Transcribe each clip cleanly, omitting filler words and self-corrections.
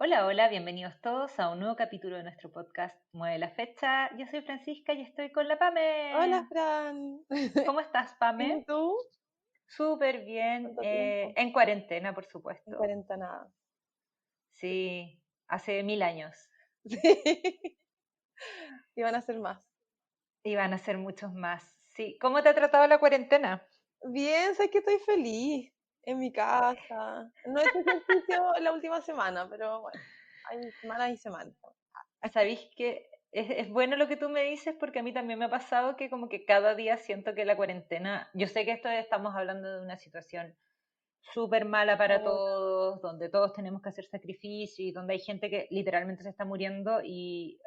Hola, hola, bienvenidos todos a un nuevo capítulo de nuestro podcast Mueve la Fecha. Yo soy Francisca y estoy con la Hola, Pame. Fran. ¿Cómo estás, Bien, ¿y Pame? tú? Súper bien, ¿Cuánto tiempo? en cuarentena, por En supuesto. cuarentena. Sí, hace 1000 años. Sí. Y van a ser más. Y van a ser muchos más. Sí, ¿cómo te ha tratado la cuarentena? Bien, sé que estoy feliz en mi casa. No he hecho ejercicio la última semana, pero bueno, hay semanas y semanas. Sabéis que es bueno lo que tú me dices porque a mí también me ha pasado que como que cada día siento que la cuarentena, yo sé que estamos hablando de una situación súper mala para Ahora, todos, donde todos tenemos que hacer sacrificios y donde hay gente que literalmente se está muriendo y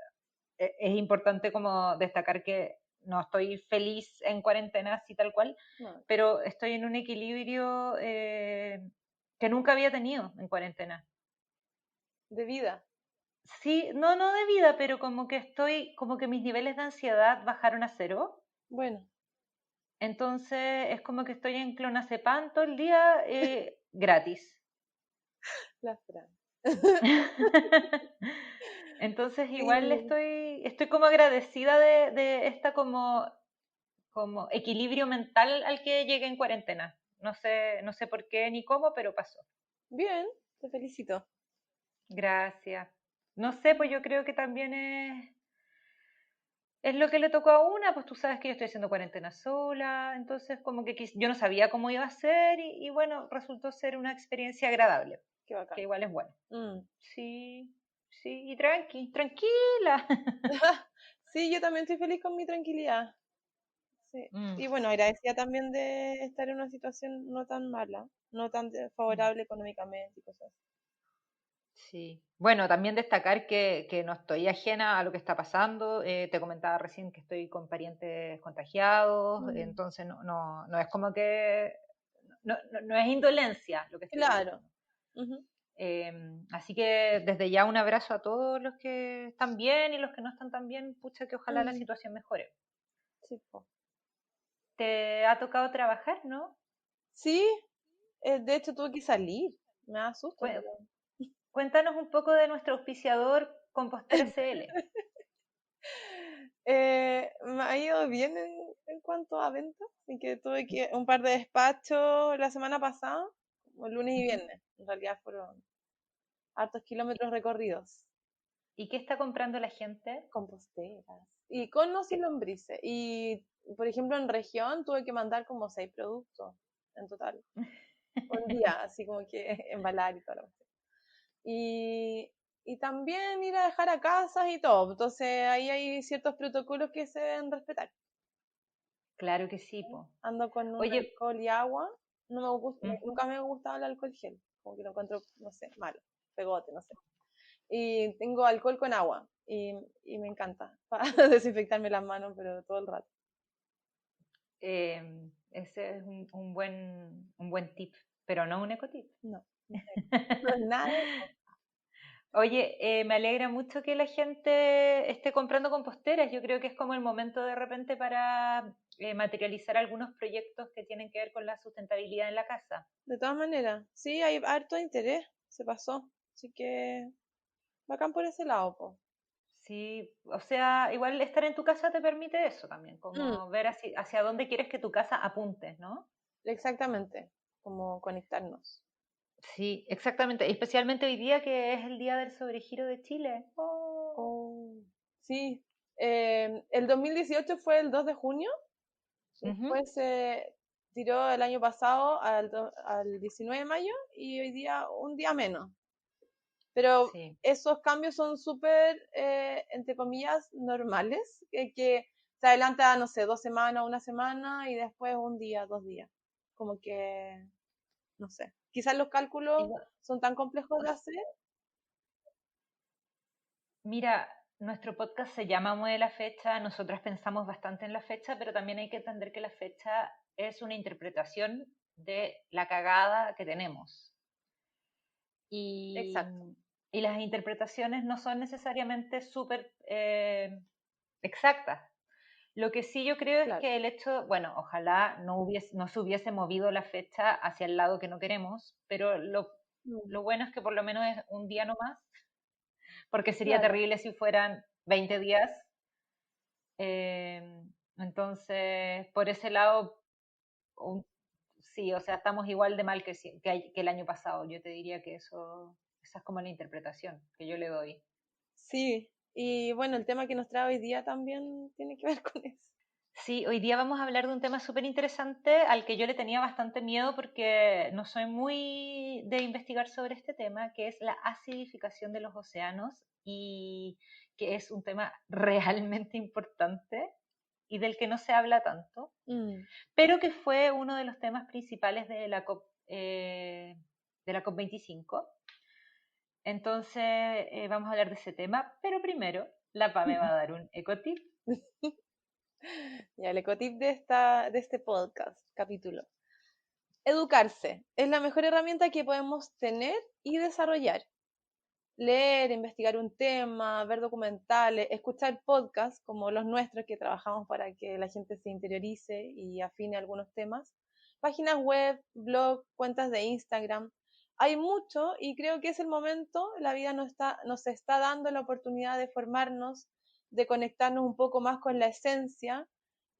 es importante como destacar que no estoy feliz en cuarentena así tal cual, no, pero estoy en un equilibrio que nunca había tenido en cuarentena. de vida. Sí, no, no de vida, pero como que como que mis niveles de ansiedad bajaron a cero. Bueno, Entonces es como que estoy en clonazepam todo el día gratis. la Fran. Entonces igual Sí, estoy como agradecida de esta como equilibrio mental al que llegué en cuarentena. No sé por qué ni cómo, pero pasó. bien, te felicito. Gracias. No sé, pues yo creo que también es lo que le tocó a una, pues tú sabes que yo estoy haciendo cuarentena sola, entonces como que yo no sabía cómo iba a ser y bueno, resultó ser una experiencia agradable, Qué que bacán. igual es bueno. Mm. Sí, sí, y tranquila. Sí, yo también estoy feliz con mi tranquilidad. Sí. Mm, Y bueno, agradecida también de estar en una situación no tan mala, no tan mm. favorable económicamente y cosas así. Sí. Bueno, también destacar que no estoy ajena a lo que está pasando. Te comentaba recién que estoy con parientes contagiados, Mm, entonces no es como que, no es indolencia lo que estoy claro. viviendo. Ujú. Eh, Así que desde ya un abrazo a todos los que están bien y los que no están tan bien, pucha que ojalá la Mm, situación mejore. sí, po. Te ha tocado trabajar, ¿no? Sí, de hecho tuve que salir. Me da susto, Cué- pero. Cuéntanos un poco de nuestro auspiciador Compostera CL. Me ha ido bien en cuanto a ventas, y que tuve que un par de despachos la semana pasada, como lunes y Ujú. viernes. En realidad fueron hartos kilómetros recorridos. ¿Y qué está comprando la gente? Composteras. Y con o sin ¿Qué- lombrices. Y, por ejemplo, en región tuve que mandar como 6 productos en total. Un día, así como que embalar y todo lo demás. Y, y también ir a dejar a casas y todo. Entonces ahí hay ciertos protocolos que se deben respetar. Claro que sí, po. Ando con un Oye, alcohol y agua. No me gusta, ujú. nunca me ha gustado el alcohol gel. Como que lo encuentro, no sé, malo. Pegote, no sé. Y tengo alcohol con agua. Y me encanta para desinfectarme las manos, pero todo el rato. Ese es un buen tip, pero no un ecotip. No, no es nada. Oye, me alegra mucho que la gente esté comprando composteras. Yo creo que es como el momento de repente para materializar algunos proyectos que tienen que ver con la sustentabilidad en la casa. De todas maneras, sí, hay harto interés, se pasó. Así que, bacán por ese lado, po. Sí, o sea, igual estar en tu casa te permite eso también, Mm, como ver hacia dónde quieres que tu casa apunte, ¿no? exactamente, como conectarnos. Sí, exactamente. Especialmente hoy día que es el día del sobregiro de Chile. Oh. Oh, sí, el 2018 fue el 2 de junio, Ujú. después se tiró el año pasado al 19 de mayo y hoy día un día menos. Pero Sí. esos cambios son súper, entre comillas, normales, que se adelanta, no sé, 2 semanas, una semana y después un día, 2 días. Como que, no sé. Quizás los cálculos Igual- son tan complejos o de s- hacer. Mira, nuestro podcast se llama Mueve la Fecha, nosotras pensamos bastante en la fecha, pero también hay que entender que la fecha es una interpretación de la cagada que tenemos. Y, Exacto. y las interpretaciones no son necesariamente súper exactas. Lo que sí yo creo es Claro. que el hecho, bueno, ojalá no se hubiese movido la fecha hacia el lado que no queremos, pero Lo bueno es que por lo menos es un día nomás, porque sería Claro. terrible si fueran 20 días. Eh, entonces, por ese lado, un- sí, o sea, estamos igual de mal que el año pasado. Yo te diría que esa es como la interpretación que yo le doy. Sí, y bueno, el tema que nos trae hoy día también tiene que ver con eso. Sí, hoy día vamos a hablar de un tema súper interesante al que yo le tenía bastante miedo porque no soy muy de investigar sobre este tema, que es la acidificación de los océanos y que es un tema realmente importante y del que no se habla tanto, Mm, pero que fue uno de los temas principales de la COP25. Entonces, vamos a hablar de ese tema, pero primero la PA me va a dar un ecotip. Ya, el ecotip de este podcast, capítulo. Educarse es la mejor herramienta que podemos tener y desarrollar. Leer, investigar un tema, ver documentales, escuchar podcasts como los nuestros que trabajamos para que la gente se interiorice y afine algunos temas. Páginas web, blog, cuentas de Instagram. Hay mucho y creo que es el momento, la vida nos está dando la oportunidad de formarnos, de conectarnos un poco más con la esencia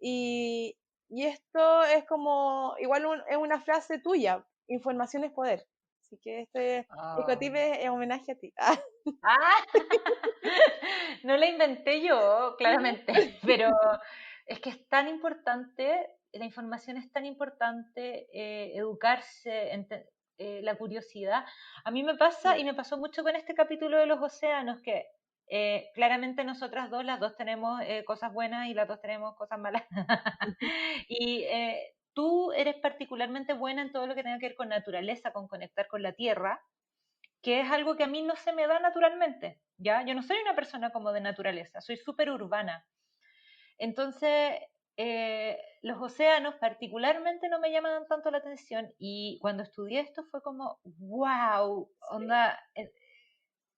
y, y esto es como, igual es una frase tuya, información es poder. Así que este Oh. ecotip es homenaje a ti. Ah, no la inventé yo, claramente, pero es que es tan importante, la información es tan importante, educarse, la curiosidad. A mí me pasa, y me pasó mucho con este capítulo de los océanos, que claramente nosotras dos, las dos tenemos cosas buenas y las dos tenemos cosas malas. Y tú eres particularmente buena en todo lo que tenga que ver con naturaleza, con conectar con la tierra, que es algo que a mí no se me da naturalmente, ¿ya? Yo no soy una persona como de naturaleza, soy súper urbana. Entonces, los océanos particularmente no me llaman tanto la atención y cuando estudié esto fue como, wow, Sí. onda,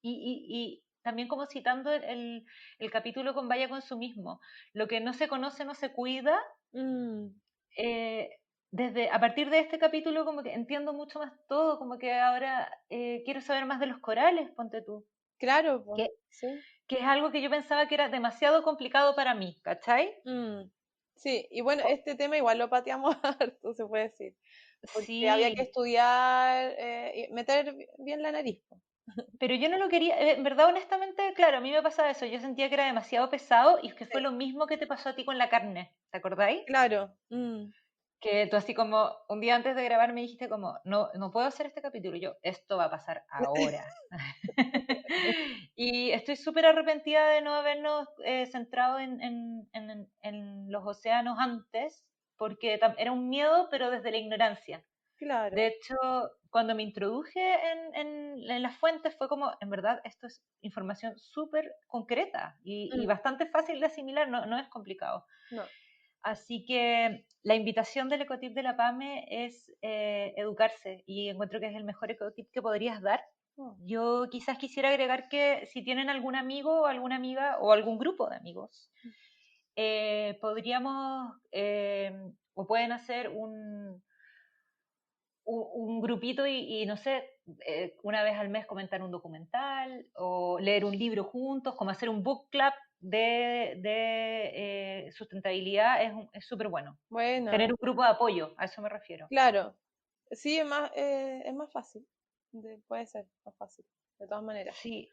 y también como citando el capítulo con Vaya Consumismo, lo que no se conoce no se cuida. Mm, eh, a partir de este capítulo como que entiendo mucho más todo, como que ahora quiero saber más de los corales, ponte tú, claro, pues, que, sí. que es algo que yo pensaba que era demasiado complicado para mí, ¿cachai? Mm, sí, y bueno, Co- este tema igual lo pateamos harto, se puede decir, porque había que Sí, estudiar, y meter bien la nariz, po. pero yo no lo quería, en verdad, honestamente, claro, a mí me pasaba eso, yo sentía que era demasiado pesado y que fue Sí, lo mismo que te pasó a ti con la carne, ¿te acordáis? claro, Que tú así como un día antes de grabar me dijiste como, no, no puedo hacer este capítulo, y yo, esto va a pasar ahora. Y estoy súper arrepentida de no habernos centrado en los océanos antes, porque era un miedo, pero desde la ignorancia. claro. De hecho, cuando me introduje en las fuentes fue como, en verdad, esto es información súper concreta y Mm, bastante fácil de asimilar, no, no es complicado. no. Así que la invitación del ecotip de la PAME es educarse y encuentro que es el mejor ecotip que podrías dar. No. Yo quizás quisiera agregar que si tienen algún amigo o alguna amiga o algún grupo de amigos, podríamos o pueden hacer un grupito y no sé, una vez al mes comentar un documental o leer un libro juntos, como hacer un book club de sustentabilidad es súper bueno. Bueno, Tener un grupo de apoyo, a eso me refiero. claro, sí, es más fácil, puede ser más fácil, de todas maneras. Sí,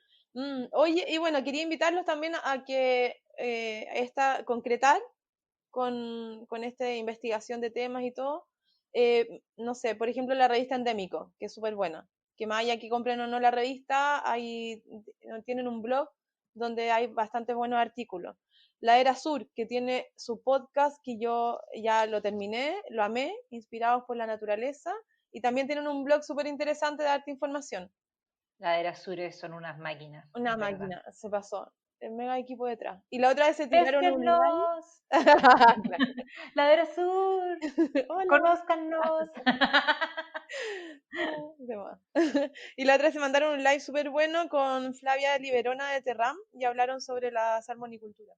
Oye, y bueno, quería invitarlos también a que concretar con esta investigación de temas y todo. No sé, por ejemplo, la revista Endémico, que es súper buena. Que más allá que compren o no la revista, tienen un blog donde hay bastantes buenos artículos. La Era Sur, que tiene su podcast que yo ya lo terminé, lo amé, inspirados por la naturaleza. Y también tienen un blog súper interesante de arte e información. las de Azures son unas máquinas, Una es verdad. máquina, se pasó. El mega equipo detrás. Y la otra vez se tiraron un live. ¡Pésquennos! Claro. ¡Ladera Sur! Hola. ¡Conózcannos! De más. Y la otra se mandaron un live súper bueno con Flavia Liberona de Terram y hablaron sobre la salmonicultura.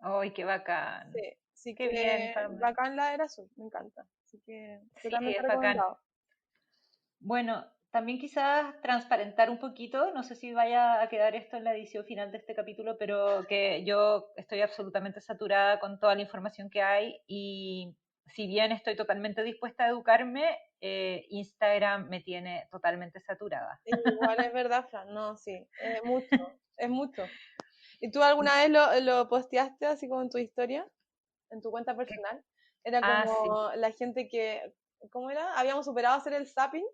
¡Ay, qué bacán! Sí, así ¡Qué bien, que Pame! bacán la era azul, me encanta. Así que Sí, totalmente es bacán. recomendado. Bueno, también quizás transparentar un poquito, no sé si vaya a quedar esto en la edición final de este capítulo, pero que yo estoy absolutamente saturada con toda la información que hay y si bien estoy totalmente dispuesta a educarme, Instagram me tiene totalmente saturada. Igual es verdad, Fran, no, sí, es mucho, es mucho. ¿Y tú alguna vez lo posteaste así como en tu historia, en tu cuenta personal? Era Ah, sí. como la gente que, ¿cómo era? Habíamos superado hacer el zapping.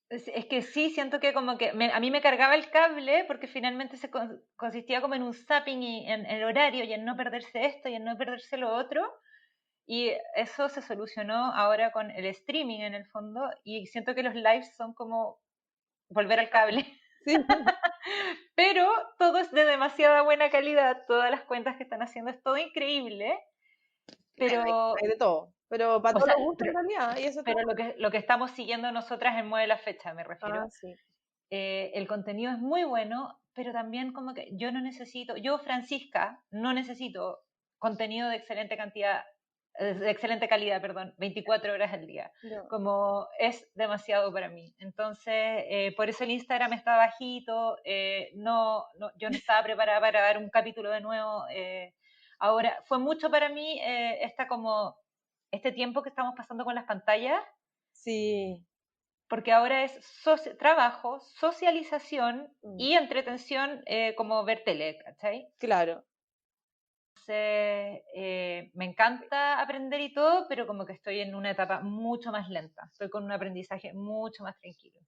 Es que sí, siento que como que a mí me cargaba el cable porque finalmente consistía como en un zapping y en el horario y en no perderse esto y en no perderse lo otro. Y eso se solucionó ahora con el streaming en el fondo y siento que los lives son como volver al cable. Sí, Pero todo es de demasiada buena calidad, todas las cuentas que están haciendo es todo increíble, bueno, pero, hay de todo, pero para o todos sea, los gustos en realidad, y eso está pero bueno. lo que estamos siguiendo nosotras en Mueve la Fecha, me refiero. Ah, sí. El contenido es muy bueno, pero también como que yo no necesito, yo Francisca, no necesito contenido de excelente cantidad, de excelente calidad, perdón, 24 horas al día, Yo, como es demasiado para mí. Entonces, por eso el Instagram está bajito, yo no estaba preparada para dar un capítulo de nuevo. Ahora, fue mucho para mí este tiempo que estamos pasando con las pantallas, sí, porque ahora es trabajo, socialización mm, y entretención como ver tele, ¿cachai? claro. Entonces, me encanta aprender y todo, pero como que estoy en una etapa mucho más lenta, estoy con un aprendizaje mucho más tranquilo.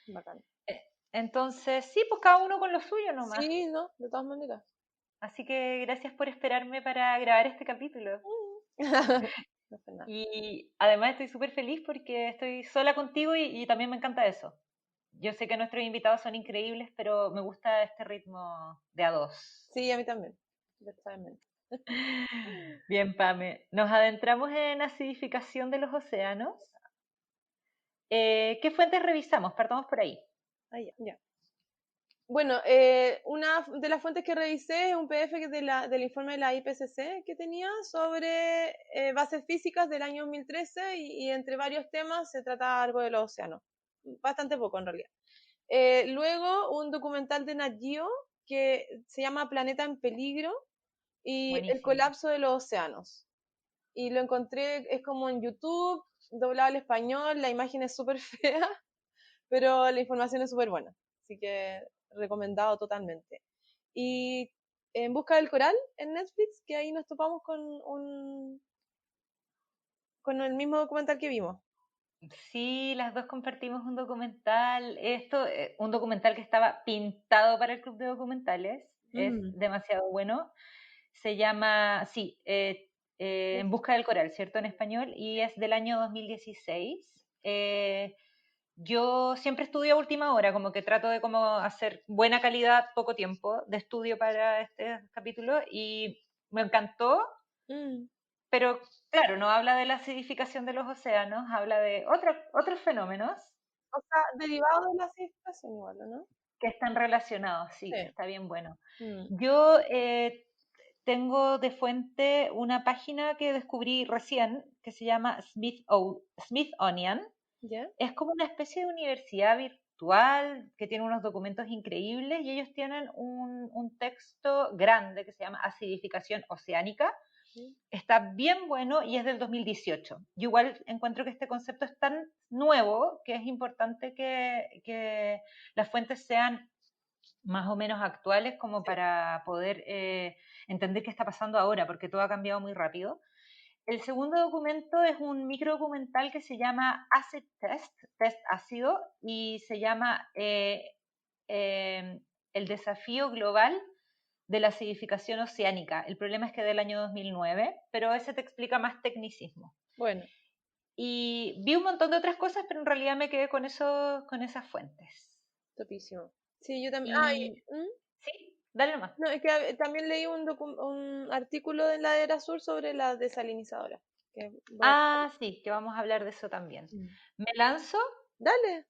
Bacán. Eh, Entonces, sí, pues cada uno con lo suyo nomás. Sí, ¿no? De todas maneras. Así que gracias por esperarme para grabar este capítulo. No fue nada. Y además estoy súper feliz porque estoy sola contigo y también me encanta eso. Yo sé que nuestros invitados son increíbles, pero me gusta este ritmo de a dos. Sí, a mí también. Totalmente. Bien, Pame. Nos adentramos en acidificación de los océanos. ¿Qué fuentes revisamos? Partamos por ahí. Ah, ya, ya. Bueno, una de las fuentes que revisé es un PDF del informe de la IPCC que tenía sobre bases físicas del año 2013 y entre varios temas se trata algo de los océanos. Bastante poco en realidad. Luego un documental de Nat Geo que se llama Planeta en Peligro y el Buenísimo. colapso de los océanos. Y lo encontré, es como en YouTube, doblado al español, la imagen es súper fea, pero la información es súper buena. Así que recomendado totalmente. Y En Busca del Coral en Netflix, que ahí nos topamos con el mismo documental que vimos. Sí, las dos compartimos un documental. Un documental que estaba pintado para el club de documentales. Es Mm. demasiado bueno. Se llama, sí, En busca del coral, ¿cierto? En español. Y es del año 2016. Yo siempre estudio a última hora, como que trato de como hacer buena calidad, poco tiempo de estudio para este capítulo y me encantó, Mm. pero claro, no habla de la acidificación de los océanos, habla de otros fenómenos O sea, derivado de la acidificación igual, ¿no? que están relacionados, sí, Sí. está bien bueno. Mm. Yo tengo de fuente una página que descubrí recién que se llama Smithsonian. ¿Ya? Es como una especie de universidad virtual que tiene unos documentos increíbles y ellos tienen un texto grande que se llama Acidificación Oceánica. Mm. Está bien bueno y es del 2018. Yo igual encuentro que este concepto es tan nuevo que es importante que las fuentes sean más o menos actuales como Sí. para poder entender qué está pasando ahora, porque todo ha cambiado muy rápido. El segundo documento es un microdocumental que se llama Acid Test, Test Ácido, y se llama El desafío global de la acidificación oceánica. El problema es que es del año 2009, pero ese te explica más tecnicismo. Bueno, Y vi un montón de otras cosas, pero en realidad me quedé con esas fuentes. topísimo. Sí, yo también. Y ¿Mm? sí, dale nomás. No, es que también leí un artículo de la Era Sur sobre la desalinizadora. Que voy a... Ah, sí, que vamos a hablar de eso también. Mm. ¿Me lanzo? Dale.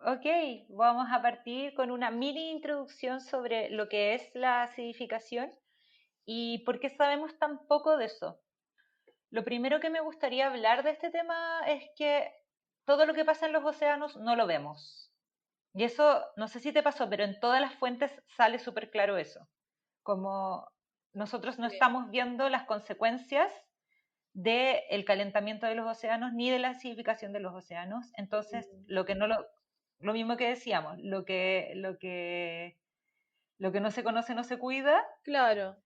Ok, vamos a partir con una mini introducción sobre lo que es la acidificación y por qué sabemos tan poco de eso. Lo primero que me gustaría hablar de este tema es que todo lo que pasa en los océanos no lo vemos. Y eso, no sé si te pasó, pero en todas las fuentes sale súper claro eso. Como nosotros no Sí. estamos viendo las consecuencias del calentamiento de los océanos ni de la acidificación de los océanos. Entonces, Mm, lo mismo que decíamos, lo que no se conoce no se cuida, claro,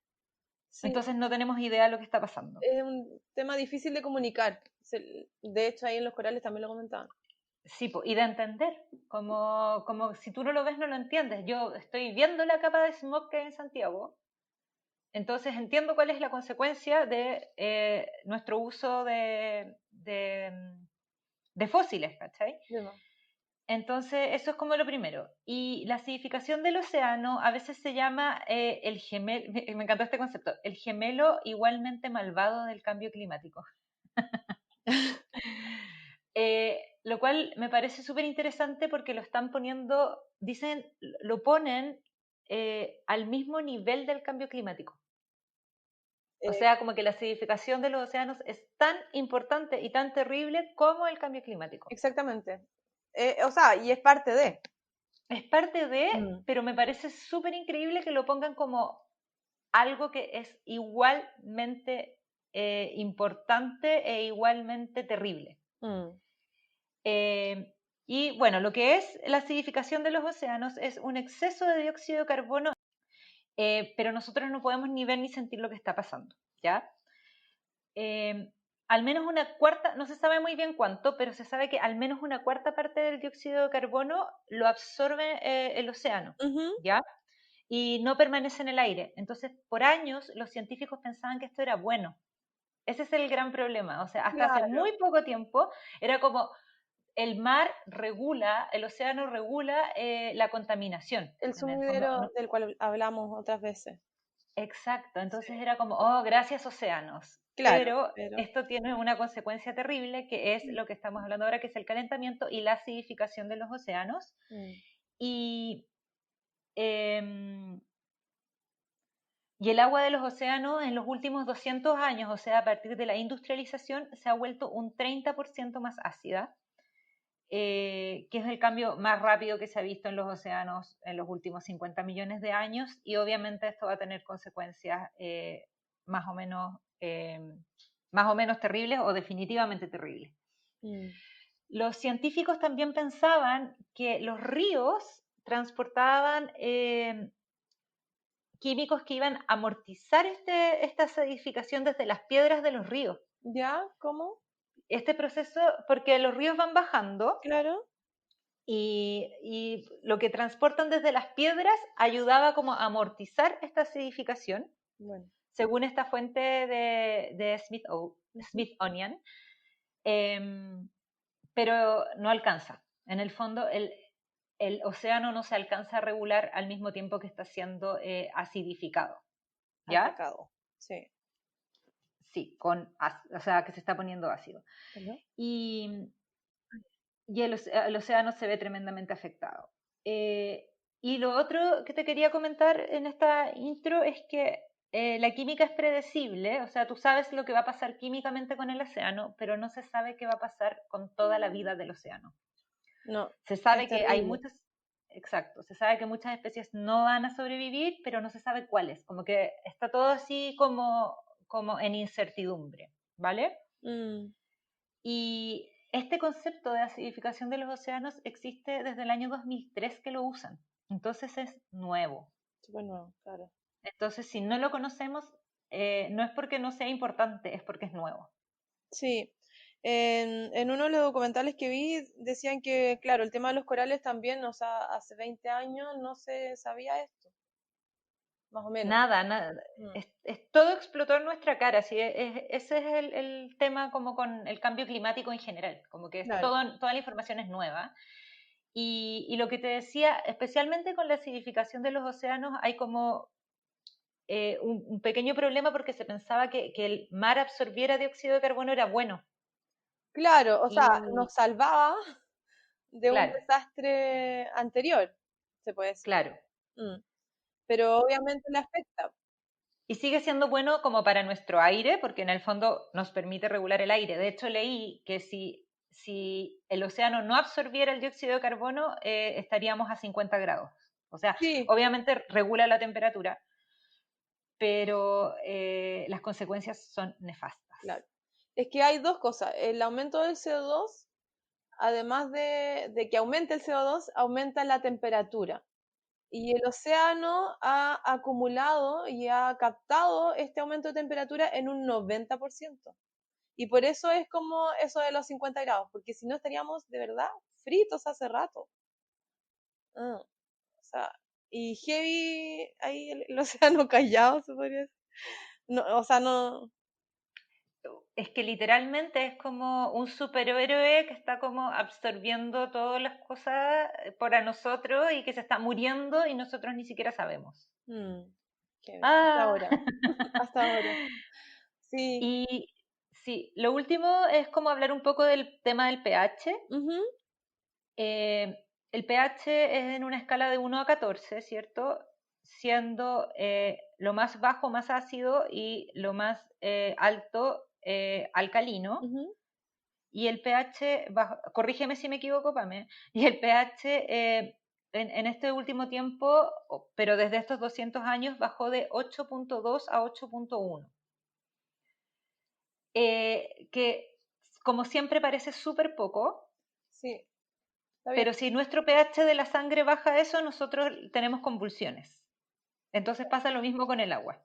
sí, entonces no tenemos idea de lo que está pasando. es un tema difícil de comunicar. De hecho, ahí en los corales también lo comentaban. Sí, y de entender, como si tú no lo ves, no lo entiendes. Yo estoy viendo la capa de smog que hay en Santiago, entonces entiendo cuál es la consecuencia de nuestro uso de fósiles, ¿cachai? Demás. Entonces, eso es como lo primero. Y la acidificación del océano a veces se llama el gemelo, me encantó este concepto, el gemelo igualmente malvado del cambio climático. Lo cual me parece súper interesante porque lo están poniendo, dicen, lo ponen al mismo nivel del cambio climático. O Eh, sea, como que la acidificación de los océanos es tan importante y tan terrible como el cambio climático. exactamente. O sea, y es parte de. Es parte de, Mm, pero me parece súper increíble que lo pongan como algo que es igualmente importante e igualmente terrible. mm. Eh, y bueno, lo que es la acidificación de los océanos es un exceso de dióxido de carbono, pero nosotros no podemos ni ver ni sentir lo que está pasando, ¿ya? Eh, al menos una cuarta, no se sabe muy bien cuánto, pero se sabe que al menos una cuarta parte del dióxido de carbono lo absorbe el océano, Ujú. ¿ya? Y no permanece en el aire. Entonces, por años los científicos pensaban que esto era bueno. Ese es el gran problema. O sea, hasta hace Claro, muy poco tiempo era como el mar regula, el océano regula la contaminación, el en el fondo. sumidero del cual hablamos otras veces. Exacto, Sí. entonces era como, oh, gracias océanos. Claro, Pero pero. esto tiene una consecuencia terrible que es lo que estamos hablando ahora, que es el calentamiento y la acidificación de los océanos. Mm, Y, em, y el agua de los océanos en los últimos 200 años, o sea, a partir de la industrialización, se ha vuelto un 30% más ácida, que es el cambio más rápido que se ha visto en los océanos en los últimos 50 millones de años, y obviamente esto va a tener consecuencias más, o menos, más o menos terribles o definitivamente terribles. mm. Los científicos también pensaban que los ríos transportaban químicos que iban a amortizar esta acidificación desde las piedras de los ríos. ¿Ya? ¿Cómo? Este proceso, porque los ríos van bajando Claro. y lo que transportan desde las piedras ayudaba como a amortizar esta acidificación, Bueno. según esta fuente de Ujú. Smithsonian, em, pero no alcanza. En el fondo, el océano no se alcanza a regular al mismo tiempo que está siendo acidificado, ¿ya? Atacado. Sí. Sí, o sea, que se está poniendo ácido. ¿Verdad? Y, y el océano se ve tremendamente afectado. Eh, y lo otro que te quería comentar en esta intro es que la química es predecible, o sea, tú sabes lo que va a pasar químicamente con el océano, pero no se sabe qué va a pasar con toda la vida del océano. No, Se es sabe que hay terrible. muchas, exacto, se sabe que muchas especies no van a sobrevivir, pero no se sabe cuáles, como que está todo así como en incertidumbre, ¿vale? Mm, Y este concepto de acidificación de los océanos existe desde el año 2003 que lo usan, entonces es nuevo. súper nuevo, claro. Entonces, si no lo conocemos, no es porque no sea importante, es porque es nuevo. Sí. En uno de los documentales que vi decían que, claro, el tema de los corales también, o sea, hace 20 años no se sabía esto, más o menos. Nada, nada. Mm, Todo explotó en nuestra cara. ¿Sí? Ese es el tema como con el cambio climático en general, como que claro. toda la información es nueva. Y lo que te decía, especialmente con la acidificación de los océanos, hay como un pequeño problema porque se pensaba que el mar absorbiera dióxido de carbono era bueno. Claro, o sea, Y nos salvaba de un claro, desastre anterior, se puede decir. claro. Mm, pero obviamente le afecta. Y sigue siendo bueno como para nuestro aire, porque en el fondo nos permite regular el aire. De hecho, leí que si el océano no absorbiera el dióxido de carbono, estaríamos a 50 grados. O sea, Sí, obviamente regula la temperatura, pero las consecuencias son nefastas. claro. Es que hay dos cosas. El aumento del CO2, además de que aumente el CO2, aumenta la temperatura. Y el océano ha acumulado y ha captado este aumento de temperatura en un 90%. Y por eso es como eso de los 50 grados, porque si no estaríamos de verdad fritos hace rato. Ah, o sea, y heavy ahí el océano callado, se podría decir. No, o sea, no. Es que literalmente es como un superhéroe que está como absorbiendo todas las cosas para nosotros y que se está muriendo y nosotros ni siquiera sabemos. mm, heavy. Hasta Ah, ahora. Hasta ahora. Sí. y sí, lo último es como hablar un poco del tema del pH. Ujú, El pH es en una escala de 1 a 14, ¿cierto? Siendo lo más bajo más ácido y lo más alto alcalino. ujú. Y el pH, corrígeme si me equivoco, Pame, y el pH en este último tiempo, pero desde estos 200 años, bajó de 8.2 a 8.1. Que como siempre parece súper poco, Sí, está bien. pero si nuestro pH de la sangre baja a eso, nosotros tenemos convulsiones. Entonces pasa lo mismo con el agua.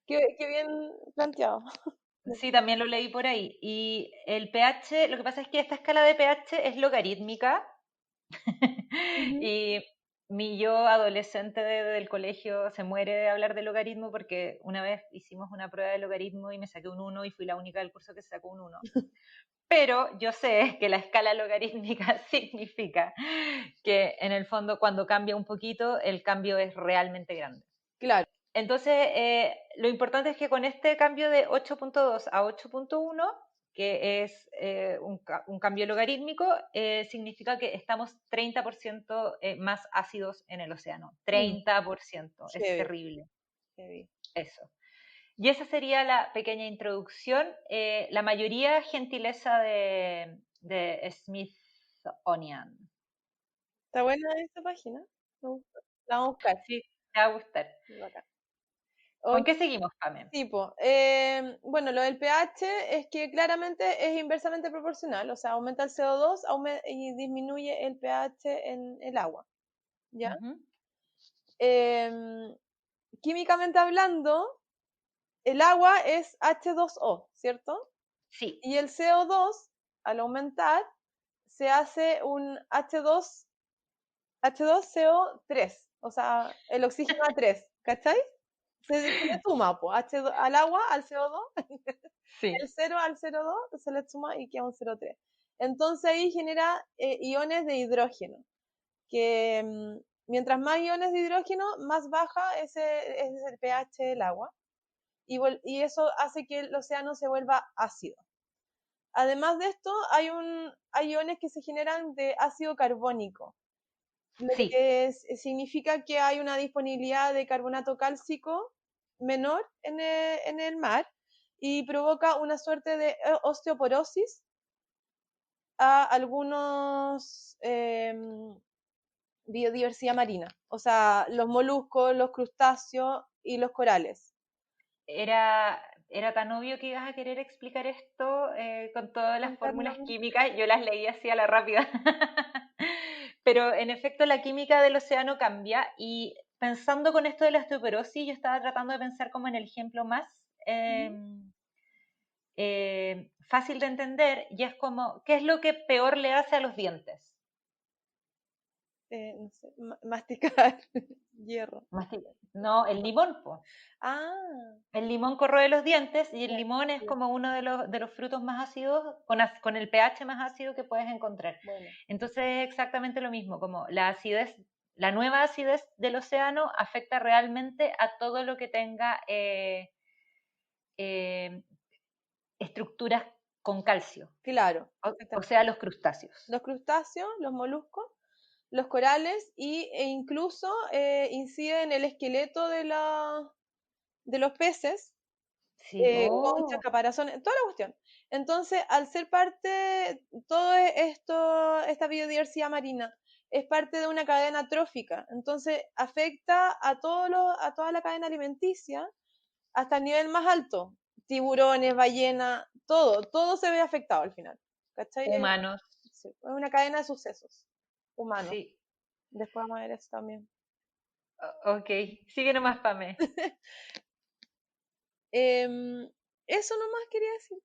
Qué bien planteado. Sí, también lo leí por ahí. Y el pH, lo que pasa es que esta escala de pH es logarítmica. Ujú. Y mi yo adolescente del colegio se muere de hablar de logaritmo porque una vez hicimos una prueba de logaritmo y me saqué un 1 y fui la única del curso que se sacó un 1. Pero yo sé que la escala logarítmica significa que en el fondo cuando cambia un poquito el cambio es realmente grande. Claro. Entonces, lo importante es que con este cambio de 8.2 a 8.1, que es un cambio logarítmico, significa que estamos 30% más ácidos en el océano. Mm, 30%, es heavy, terrible heavy. eso. Y esa sería la pequeña introducción. La mayoría gentileza de Smithsonian. ¿Está buena esta página? Me gusta. La vamos a buscar. Sí, te va a gustar. Bacán. ¿Con Oye, qué seguimos, Pame? tipo, bueno, lo del pH es que claramente es inversamente proporcional, o sea, aumenta el CO2 y disminuye el pH en el agua, ¿ya? Ujú. Em, Químicamente hablando, el agua es H2O, ¿cierto? Sí. Y el CO2, al aumentar, se hace un H2CO3, o sea, el oxígeno A3, ¿cachai? Se le suma, pues, al agua, al CO2, Sí. el 0 al 0,2 se le suma y queda un 0,3. Entonces ahí genera iones de hidrógeno, que mientras más iones de hidrógeno, más baja es el pH del agua, y eso hace que el océano se vuelva ácido. Además de esto, hay iones que se generan de ácido carbónico, lo Sí. que significa que hay una disponibilidad de carbonato cálcico menor en el mar y provoca una suerte de osteoporosis a algunos biodiversidad marina, o sea, los moluscos, los crustáceos y los corales. Era, era tan obvio que ibas a querer explicar esto con todas las fórmulas Internamente. químicas, yo las leí así a la rápida. Pero en efecto la química del océano cambia y pensando con esto de la osteoporosis, yo estaba tratando de pensar como en el ejemplo más fácil de entender y es como, ¿qué es lo que peor le hace a los dientes? No sé, masticar hierro. No, el limón, po. Ah, El limón corroe los dientes y el ya, limón es ya, como uno de los frutos más ácidos, con el pH más ácido que puedes encontrar. bueno, Entonces es exactamente lo mismo, como la acidez, la nueva acidez del océano afecta realmente a todo lo que tenga eh, estructuras con calcio, claro, o exactamente. sea, los crustáceos. Los crustáceos, los moluscos, los corales e incluso incide en el esqueleto de los peces Sí, con oh, caparazones, toda la cuestión. Entonces, al ser parte, todo esto, esta biodiversidad marina, es parte de una cadena trófica, entonces afecta a, a toda la cadena alimenticia hasta el nivel más alto. Tiburones, ballenas, todo se ve afectado al final. ¿Cachai? Humanos, Sí, es una cadena de sucesos humanos. sí. Después vamos a ver eso también. Ok, sigue nomás, Pame. Eso nomás quería decir.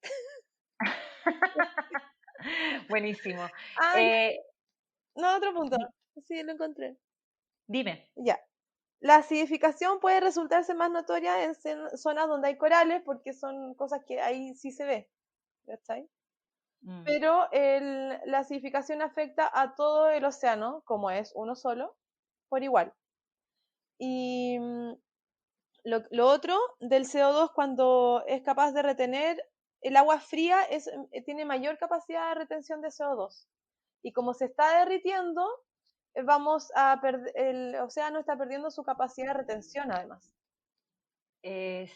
Buenísimo. Ah, ya. Eh, No, otro punto. di- Sí, lo encontré. dime. Ya. La acidificación puede resultarse más notoria en zonas donde hay corales, porque son cosas que ahí sí se ve. ¿Cachai? Mm. Pero la acidificación afecta a todo el océano, como es uno solo, por igual. Y lo otro del CO2, cuando es capaz de retener, el agua fría tiene mayor capacidad de retención de CO2. Y como se está derritiendo, el océano está perdiendo su capacidad de retención además.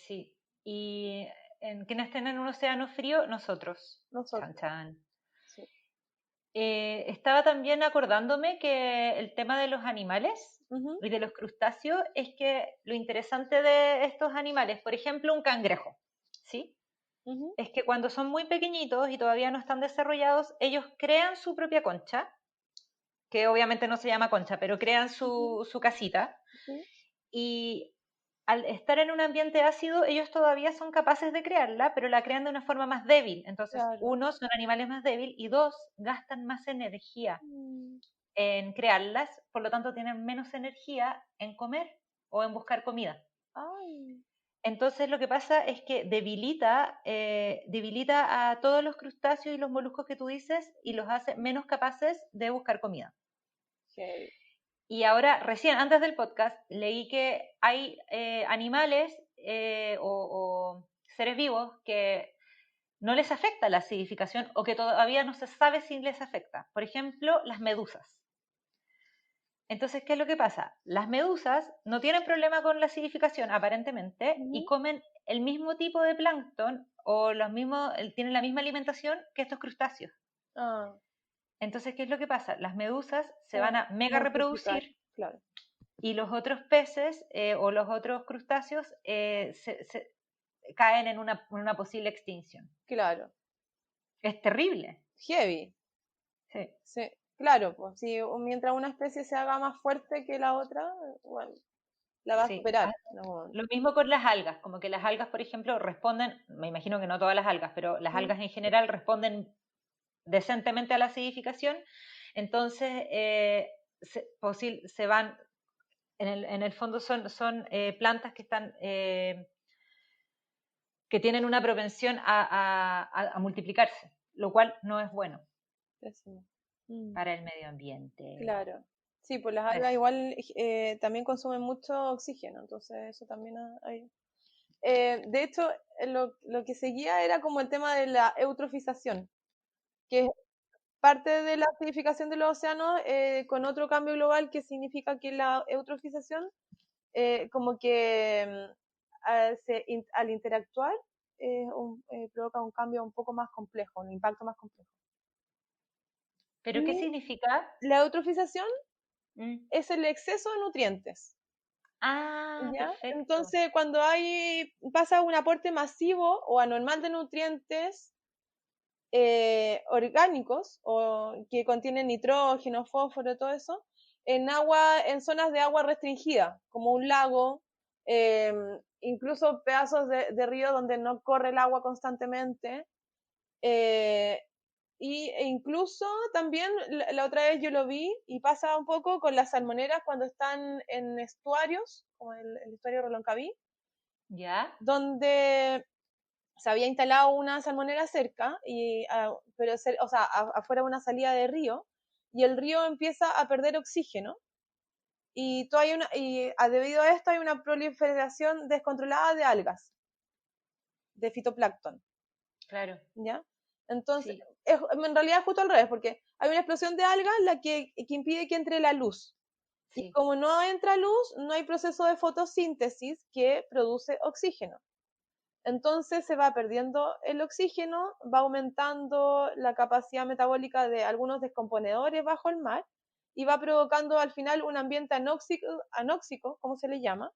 Sí. Y en quienes estén en un océano frío, nosotros. Chan, Nosotros. chan. Sí. Estaba también acordándome que el tema de los animales Ujú, y de los crustáceos es que lo interesante de estos animales, por ejemplo, un cangrejo, ¿sí? ujú, Es que cuando son muy pequeñitos y todavía no están desarrollados, ellos crean su propia concha, que obviamente no se llama concha, pero crean ujú, su casita. sí, Y al estar en un ambiente ácido, ellos todavía son capaces de crearla, pero la crean de una forma más débil. Entonces, claro. uno, son animales más débiles y dos, gastan más energía Mm, en crearlas, por lo tanto tienen menos energía en comer o en buscar comida. ay, Entonces lo que pasa es que debilita a todos los crustáceos y los moluscos que tú dices y los hace menos capaces de buscar comida. heavy. Y ahora, recién antes del podcast, leí que hay animales o seres vivos que no les afecta la acidificación o que todavía no se sabe si les afecta. Por ejemplo, las medusas. Entonces, ¿qué es lo que pasa? Las medusas no tienen problema con la acidificación, aparentemente, y Ujú, comen el mismo tipo de plancton o tienen la misma alimentación que estos crustáceos. ah, Entonces, ¿qué es lo que pasa? Las medusas se se van van a a mega multiplicar, reproducir claro. y los otros peces o los otros crustáceos caen en una posible extinción. Claro. Es terrible. Heavy. Sí. Sí, claro, pues si mientras una especie se haga más fuerte que la otra, bueno, la va a Sí. superar en algún Lo momento. mismo con las algas, como que las algas, por ejemplo, responden, me imagino que no todas las algas, pero las Ujú. algas en general responden decentemente a la acidificación, entonces se van, en el fondo son plantas que están que tienen una propensión a multiplicarse, lo cual no es bueno Pésimo. Mm, para el medio ambiente. claro. Sí, pues las algas Eso. igual también consumen mucho oxígeno, entonces eso también hay. De hecho, lo que seguía era como el tema de la eutrofización, que es parte de la acidificación de los océanos con otro cambio global que significa que la eutrofización como que al interactuar provoca un cambio un poco más complejo, un impacto más complejo. ¿Pero qué Y significa? la eutrofización Mm. es el exceso de nutrientes, Ah, ¿ya? perfecto. Entonces, cuando pasa un aporte masivo o anormal de nutrientes orgánicos o que contienen nitrógeno, fósforo, todo eso, en zonas de agua restringida, como un lago, eh, incluso pedazos de río donde no corre el agua constantemente. eh, e incluso también la otra vez yo lo vi y pasa un poco con las salmoneras cuando están en estuarios, como el estuario Reloncaví, ¿Ya? donde se había instalado una salmonera cerca, pero o sea, afuera de una salida de río, y el río empieza a perder oxígeno, debido a esto hay una proliferación descontrolada de algas, de fitoplancton, Claro, ¿ya? Entonces, sí, en realidad es justo al revés, porque hay una explosión de algas que impide que entre la luz. Y sí. como no entra luz, no hay proceso de fotosíntesis que produce oxígeno. Entonces se va perdiendo el oxígeno, va aumentando la capacidad metabólica de algunos descomponedores bajo el mar y va provocando al final un ambiente anóxico, como se le llama.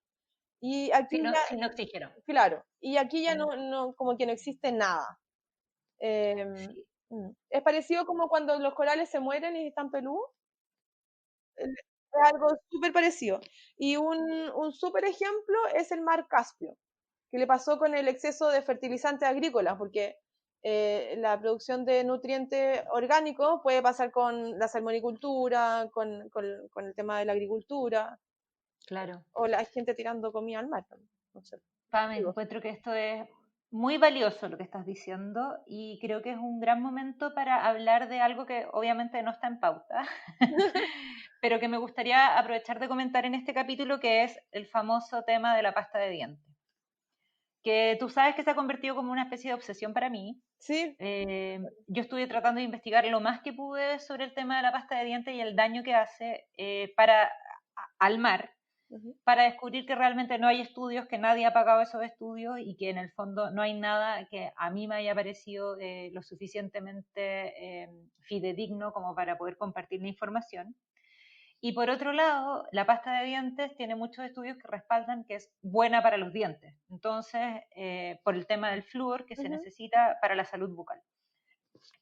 Y aquí ya, Sin oxígeno. claro, y aquí ya no como que no existe nada. Sí. Es parecido como cuando los corales se mueren y están peludos. Es algo súper parecido. Y un súper ejemplo es el mar Caspio, que le pasó con el exceso de fertilizantes agrícolas, porque la producción de nutrientes orgánicos puede pasar con la salmonicultura, con el tema de la agricultura, Claro. o la gente tirando comida al mar. No sé. Pame, encuentro que esto es muy valioso lo que estás diciendo y creo que es un gran momento para hablar de algo que obviamente no está en pauta, pero que me gustaría aprovechar de comentar en este capítulo, que es el famoso tema de la pasta de dientes, que tú sabes que se ha convertido como una especie de obsesión para mí. Sí. Yo estuve tratando de investigar lo más que pude sobre el tema de la pasta de dientes y el daño que hace al mar, para descubrir que realmente no hay estudios, que nadie ha pagado esos estudios y que en el fondo no hay nada que a mí me haya parecido lo suficientemente fidedigno como para poder compartir la información. Y por otro lado, la pasta de dientes tiene muchos estudios que respaldan que es buena para los dientes. Entonces, por el tema del flúor que se necesita para la salud bucal.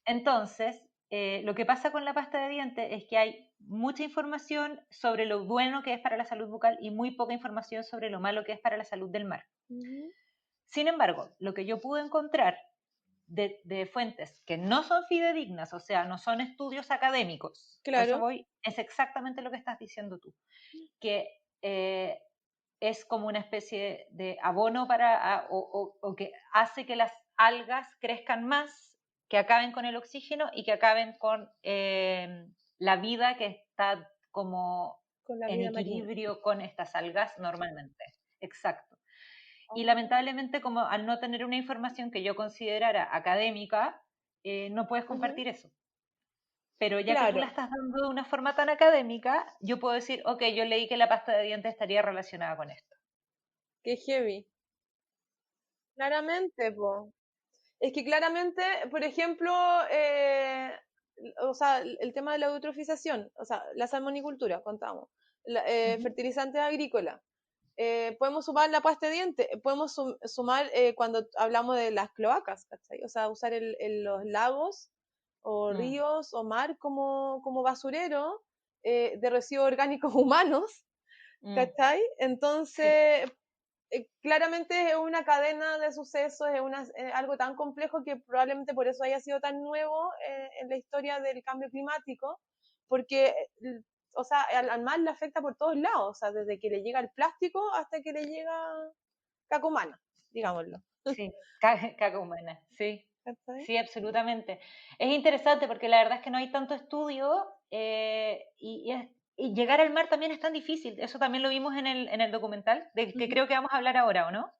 Entonces, lo que pasa con la pasta de dientes es que hay mucha información sobre lo bueno que es para la salud bucal y muy poca información sobre lo malo que es para la salud del mar. Sin embargo, lo que yo pude encontrar de fuentes que no son fidedignas, o sea, no son estudios académicos, a eso Claro. voy, es exactamente lo que estás diciendo tú, que es como una especie de abono o que hace que las algas crezcan más, que acaben con el oxígeno y que acaben con la vida que está como Con la en vida marina. equilibrio con estas algas normalmente. Exacto. Y lamentablemente, como al no tener una información que yo considerara académica, no puedes compartir eso. Pero ya que tú la Claro. estás dando de una forma tan académica, yo puedo decir, ok, yo leí que la pasta de dientes estaría relacionada con esto. Qué heavy. Claramente, po. Es que claramente, por ejemplo, o sea, el tema de la eutrofización, o sea, la salmonicultura, contamos, fertilizantes agrícolas, podemos sumar la pasta de dientes, podemos sumar cuando hablamos de las cloacas, ¿cachai? O sea, usar los lagos o ríos o mar como basurero de residuos orgánicos humanos, ¿cachai? Entonces, claramente es una cadena de sucesos, es algo tan complejo que probablemente por eso haya sido tan nuevo en la historia del cambio climático, porque, o sea, al mar le afecta por todos lados, o sea, desde que le llega el plástico hasta que le llega caca humana, digámoslo. Sí, caca humana, sí. ¿Cachai? Sí, absolutamente. Es interesante porque la verdad es que no hay tanto estudio y llegar al mar también es tan difícil. Eso también lo vimos en el documental, del que creo que vamos a hablar ahora, ¿o no?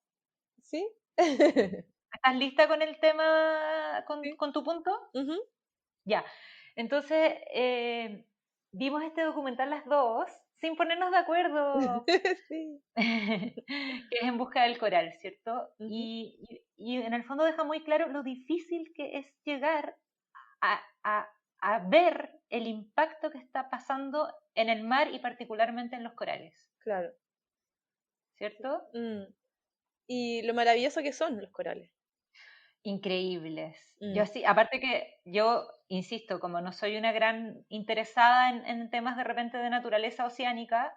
¿Sí? ¿Estás lista con el tema, Sí. con tu punto? Ya. Entonces, vimos este documental las dos sin ponernos de acuerdo. Sí. Que es En busca del coral, ¿cierto? Y en el fondo deja muy claro lo difícil que es llegar a, a, a ver el impacto que está pasando en el mar y particularmente en los corales, Claro. ¿cierto? Y lo maravilloso que son los corales. Increíbles. Yo sí, aparte que yo, insisto, como no soy una gran interesada en temas de repente de naturaleza oceánica,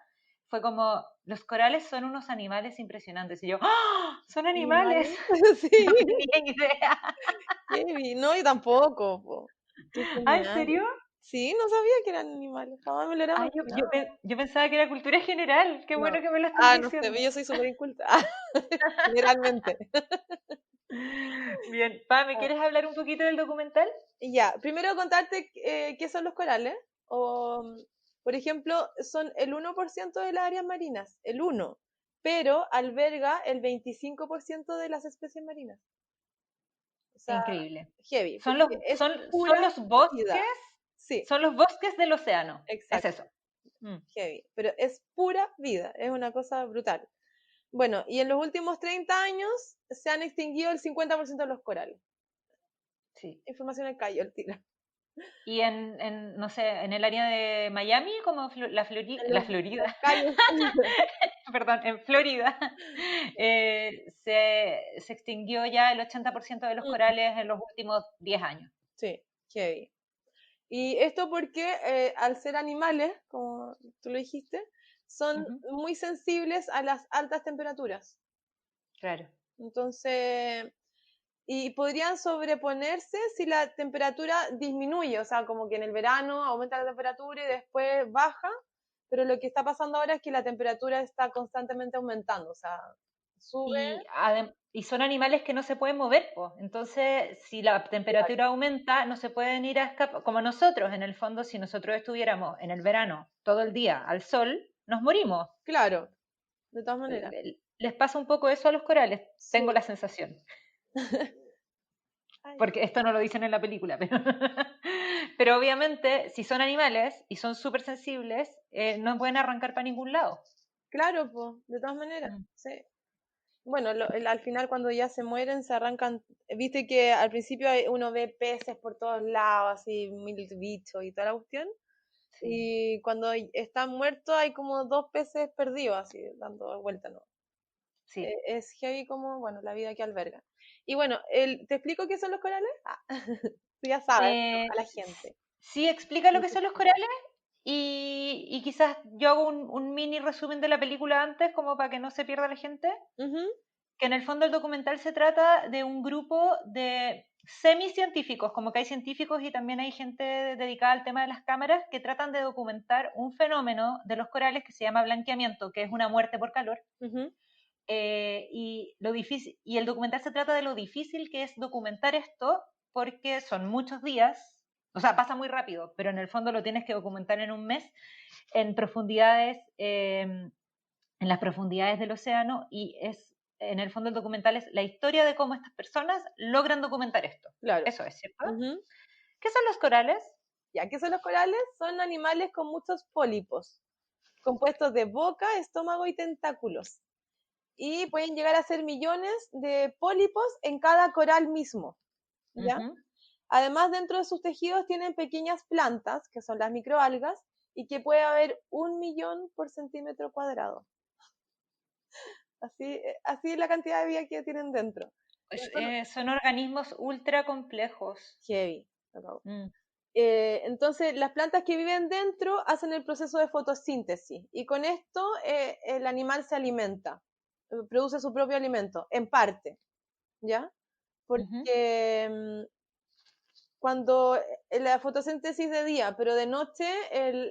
fue como, los corales son unos animales impresionantes. Y yo, ¡ah! ¡Son animales! ¿Animales? No Sí. tenía idea. Heavy. No, y tampoco, po. Qué ¿Ah, en genial. serio? Sí, no sabía que eran animales, jamás me lo hubiera Ay, imaginado. yo pensaba que era cultura general. Qué No. bueno que me lo estás No sé, diciendo. yo soy súper inculta. Generalmente. Bien, Pa, ¿me Ah, quieres hablar un poquito del documental? ya, primero contarte qué son los corales. Por ejemplo, son el 1% de las áreas marinas, el 1, pero alberga el 25% de las especies marinas. O sea, Increíble. heavy, Son los, porque es son pura los bosques, vida. Sí, son los bosques del océano. Es exacto, eso. Mm. heavy. Pero es pura vida, es una cosa brutal. Bueno, y en los últimos 30 años se han extinguido el 50% de los corales. Sí. Información al callo, el tiro. Y no sé, en el área de Miami, como la Los Florida, cayos. perdón, en Florida, se extinguió ya el 80% de los corales en los últimos 10 años. Sí, heavy. Y esto porque al ser animales, como tú lo dijiste, son Ujú, muy sensibles a las altas temperaturas. claro. Entonces, y podrían sobreponerse si la temperatura disminuye, o sea, como que en el verano aumenta la temperatura y después baja, pero lo que está pasando ahora es que la temperatura está constantemente aumentando, o sea, sube. Y son animales que no se pueden mover, pues. Entonces, si la temperatura aumenta, no se pueden ir a escapar. Como nosotros, en el fondo, si nosotros estuviéramos en el verano todo el día al sol, nos morimos. Claro, de todas maneras. Les pasa un poco eso a los corales, tengo Sí. la sensación. Ay, Porque esto no lo dicen en la película, pero, pero obviamente, si son animales y son súper sensibles, no pueden arrancar para ningún lado. claro, pues, de todas maneras, Mm. sí. Bueno, al final cuando ya se mueren se arrancan, viste que al principio uno ve peces por todos lados, así mil bichos y toda la cuestión, Sí, y cuando están muertos hay como dos peces perdidos, así dando vueltas, ¿no? sí. Es heavy como, bueno, la vida que albergan. Y bueno, ¿te explico qué son los corales? Ah, tú ya sabes, pero Eh, a la gente. sí, explica lo que son los corales y quizás yo hago un mini resumen de la película antes, como para que no se pierda la gente. Ujú, Que en el fondo el documental se trata de un grupo de semicientíficos, como que hay científicos y también hay gente dedicada al tema de las cámaras que tratan de documentar un fenómeno de los corales que se llama blanqueamiento, que es una muerte por calor. ujú, Y el documental se trata de lo difícil que es documentar esto, porque son muchos días, o sea, pasa muy rápido, pero en el fondo lo tienes que documentar en un mes, en profundidades, en las profundidades del océano, y en el fondo el documental es la historia de cómo estas personas logran documentar esto. claro. Eso es, ¿cierto? Ujú. ¿Qué son los corales? Ya, ¿qué son los corales? Son animales con muchos pólipos, compuestos de boca, estómago y tentáculos. Y pueden llegar a ser millones de pólipos en cada coral mismo, ¿ya? Ujú. Además, dentro de sus tejidos tienen pequeñas plantas, que son las microalgas, y que puede haber 1 millón por centímetro cuadrado. Así es la cantidad de vida que tienen dentro. Son Son organismos ultra complejos. heavy. Mm. Entonces, las plantas que viven dentro hacen el proceso de fotosíntesis y con esto el animal se alimenta, produce su propio alimento, en parte, ¿ya? Ujú. Porque cuando la fotosíntesis de día, pero de noche,